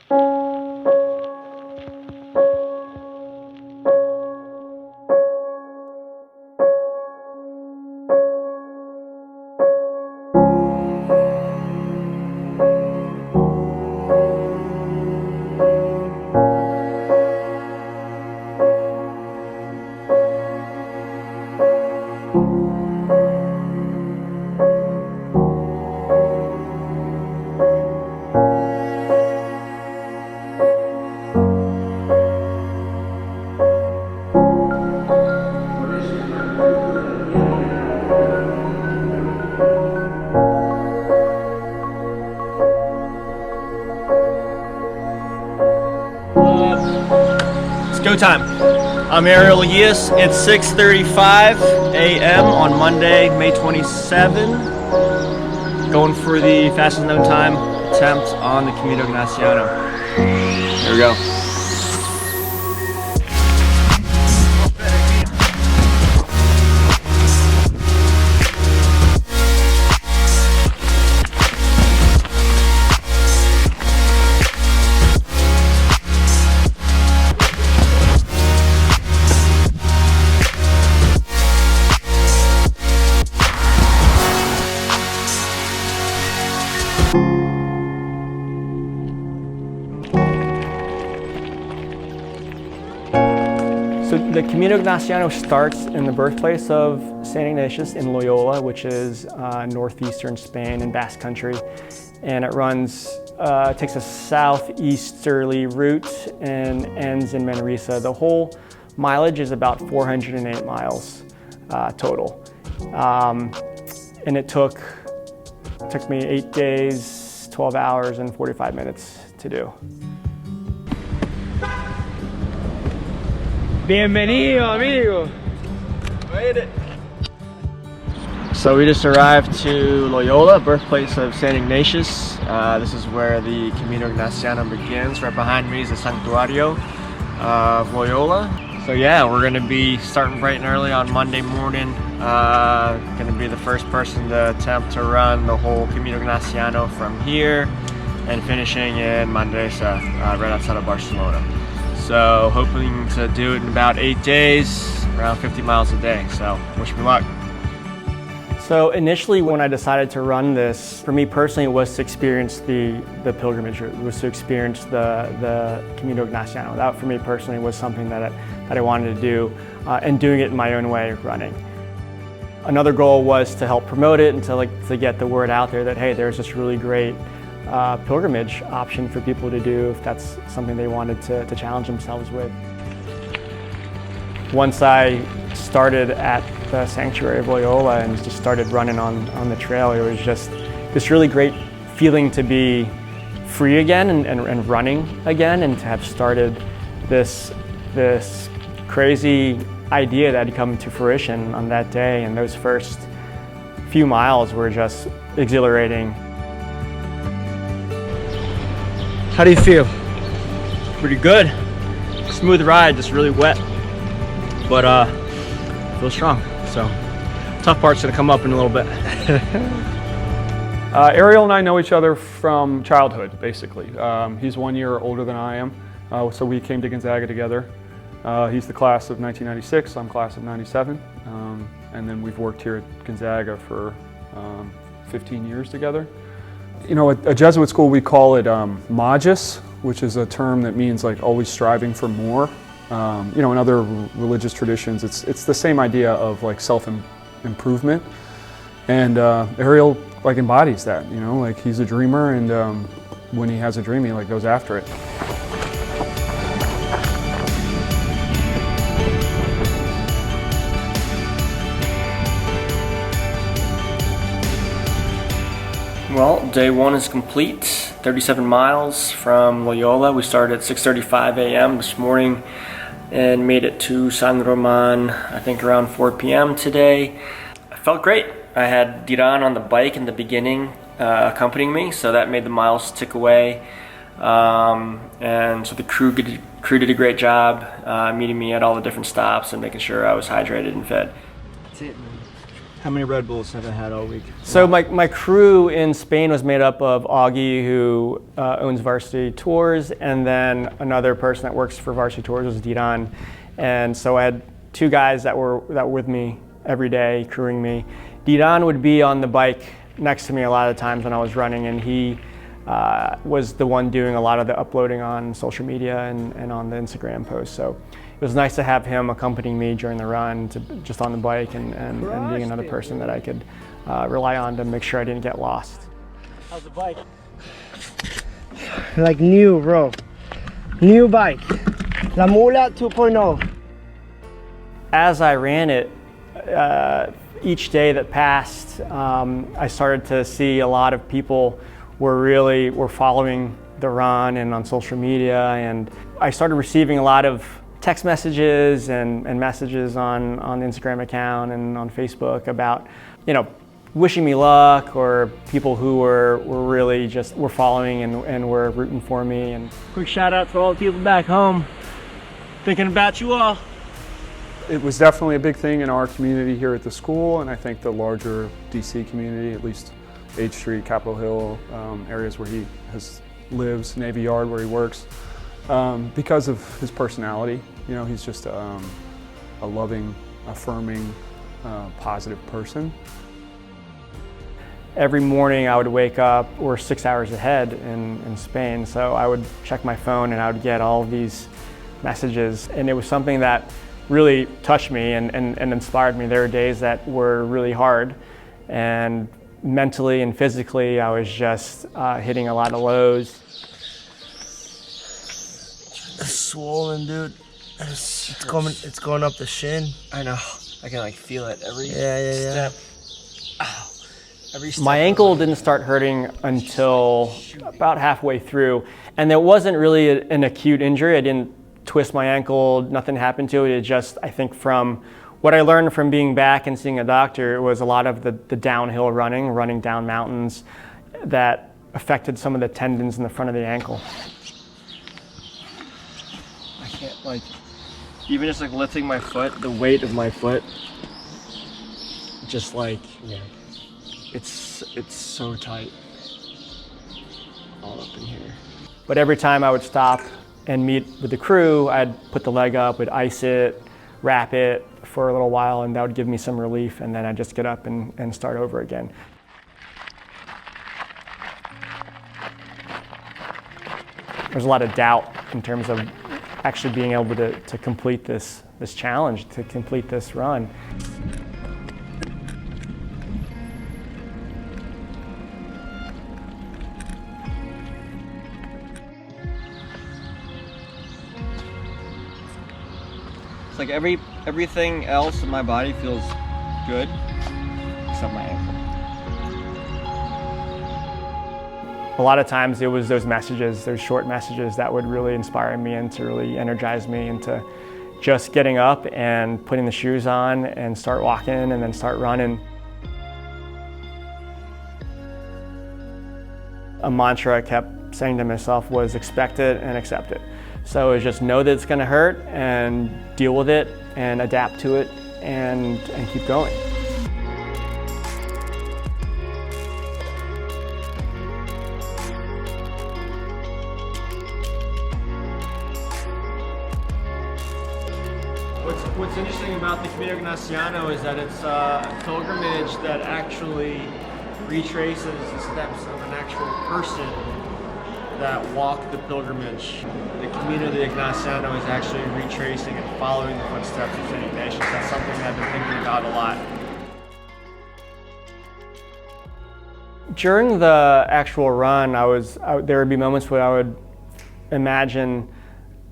Go time. I'm Ariel. It's 6:35 a.m. on Monday, May 27. Going for the fastest known time attempt on the Camino Ignaciano. Here we go. So the Camino Ignaciano starts in the birthplace of St. Ignatius in Loyola, which is northeastern Spain in Basque Country. And it takes a southeasterly route and ends in Manresa. The whole mileage is about 408 miles total. And it took me 8 days, 12 hours, and 45 minutes to do. Bienvenido, amigo. Made it. So we just arrived to Loyola, birthplace of St. Ignatius. This is where the Camino Ignaciano begins. Right behind me is the Santuario of Loyola. So yeah, we're going to be starting bright and early on Monday morning. Going to be the first person to attempt to run the whole Camino Ignaciano from here and finishing in Manresa, right outside of Barcelona. So hoping to do it in about 8 days, around 50 miles a day. So wish me luck. So initially when I decided to run this, for me personally, it was to experience the pilgrimage. It was to experience the Camino Ignaciano. That for me personally was something that I wanted to do, and doing it in my own way, running. Another goal was to help promote it and to get the word out there that, hey, there's this really great pilgrimage option for people to do if that's something they wanted to challenge themselves with. Once I started at the sanctuary of Loyola and just started running on the trail, it was just this really great feeling to be free again and running again, and to have started this crazy idea that had come to fruition on that day. And those first few miles were just exhilarating. How do you feel? Pretty good. Smooth ride, just really wet, but feel strong. So tough part's gonna come up in a little bit. Ariel and I know each other from childhood, basically. He's 1 year older than I am, so we came to Gonzaga together. He's the class of 1996, I'm class of 97, and then we've worked here at Gonzaga for 15 years together. You know, at a Jesuit school we call it magis, which is a term that means like always striving for more. You know, in other religious traditions, it's the same idea of like self-improvement, and Ariel like embodies that. You know, like he's a dreamer, and when he has a dream, he like goes after it. Well, day one is complete. 37 miles from Loyola. We started at 6:35 a.m. this morning and made it to San Ramon, I think around 4 p.m. today. I felt great. I had Diran on the bike in the beginning accompanying me, so that made the miles tick away. And so the crew did a great job meeting me at all the different stops and making sure I was hydrated and fed. That's it, man. How many Red Bulls have I had all week? So my crew in Spain was made up of Augie, who owns Varsity Tours, and then another person that works for Varsity Tours was Diran. And so I had two guys that were with me every day, crewing me. Diran would be on the bike next to me a lot of the times when I was running, and he was the one doing a lot of the uploading on social media and on the Instagram posts. So it was nice to have him accompanying me during the run, just on the bike, and being another person that I could rely on to make sure I didn't get lost. How's the bike? Like new, bro. New bike. La Mula 2.0. As I ran it, each day that passed, I started to see a lot of people were following the run and on social media, and I started receiving a lot of text messages and messages on the Instagram account and on Facebook about, wishing me luck, or people who were really were following and were rooting for me. And quick shout out to all the people back home, thinking about you all. It was definitely a big thing in our community here at the school, and I think the larger DC community, at least 8th Street, Capitol Hill, areas where he lives, Navy Yard where he works, because of his personality. He's just a loving, affirming, positive person. Every morning I would wake up, we're 6 hours ahead in Spain, so I would check my phone and I would get all of these messages, and it was something that really touched me and inspired me. There were days that were really hard, and mentally and physically I was just hitting a lot of lows. It's swollen, dude. It's going up the shin. I know. I can feel it every Yeah. step. Ow. Every step. My ankle didn't start hurting until about halfway through, and it wasn't really an acute injury. I didn't twist my ankle, nothing happened to it. It just, I think from what I learned from being back and seeing a doctor, it was a lot of the downhill running down mountains that affected some of the tendons in the front of the ankle. I can't even just lifting my foot, the weight of my foot, just it's so tight all up in here. But every time I would stop and meet with the crew, I'd put the leg up, would ice it, wrap it for a little while, and that would give me some relief, and then I'd just get up and start over again. There's a lot of doubt in terms of actually being able to complete this challenge, to complete this run. It's everything else in my body feels good, except my ankle. A lot of times it was those messages, those short messages that would really inspire me and to really energize me into just getting up and putting the shoes on and start walking and then start running. A mantra I kept saying to myself was expect it and accept it. So it's just know that it's going to hurt and deal with it and adapt to it and keep going. What's interesting about the Camino Ignaciano is that it's a pilgrimage that actually retraces the steps of an actual person that walked the pilgrimage. The Camino Ignaciano is actually retracing and following the footsteps of St. Ignatius. That's something that I've been thinking about a lot. During the actual run, there would be moments where I would imagine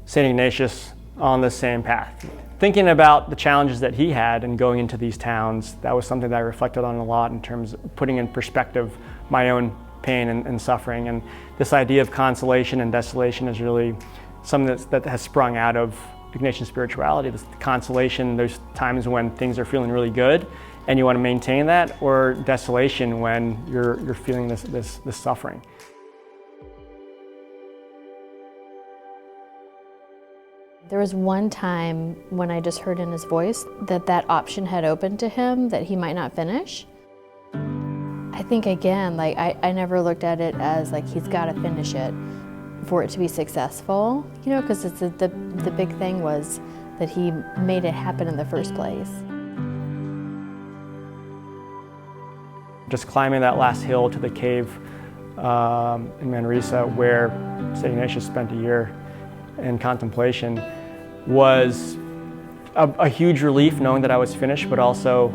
St. Ignatius on the same path. Thinking about the challenges that he had and going into these towns, that was something that I reflected on a lot in terms of putting in perspective my own pain and suffering. And this idea of consolation and desolation is really something that has sprung out of Ignatian spirituality. This consolation, there's times when things are feeling really good and you want to maintain that, or desolation when you're feeling this suffering. There was one time when I just heard in his voice that that option had opened to him, that he might not finish. I think again, like I never looked at it as like he's got to finish it for it to be successful, you know, because it's the big thing was that he made it happen in the first place. Just climbing that last hill to the cave in Manresa, where St. Ignatius spent a year in contemplation, was a huge relief knowing that I was finished, but also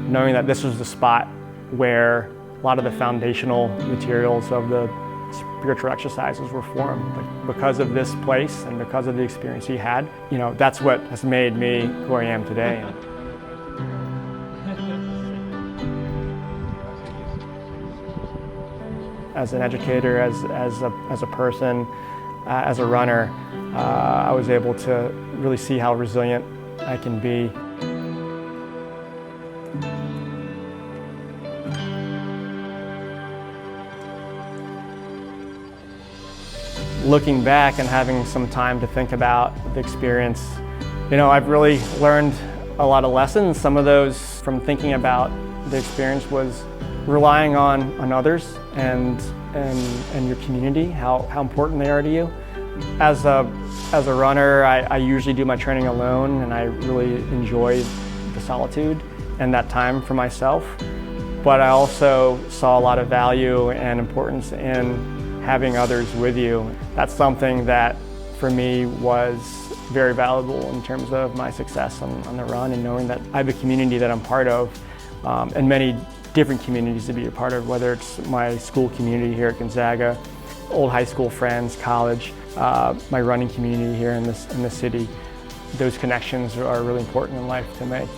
knowing that this was the spot where a lot of the foundational materials of the spiritual exercises were formed. Like, because of this place and because of the experience he had, you know, that's what has made me who I am today. As an educator, as a person, as a runner, I was able to really see how resilient I can be. Looking back and having some time to think about the experience, you know, I've really learned a lot of lessons. Some of those from thinking about the experience was relying on others and your community, how important they are to you. As a runner, I usually do my training alone, and I really enjoy the solitude and that time for myself. But I also saw a lot of value and importance in having others with you. That's something that for me was very valuable in terms of my success on the run, and knowing that I have a community that I'm part of, and many different communities to be a part of, whether it's my school community here at Gonzaga, old high school friends, college, my running community here in the city. Those connections are really important in life to make.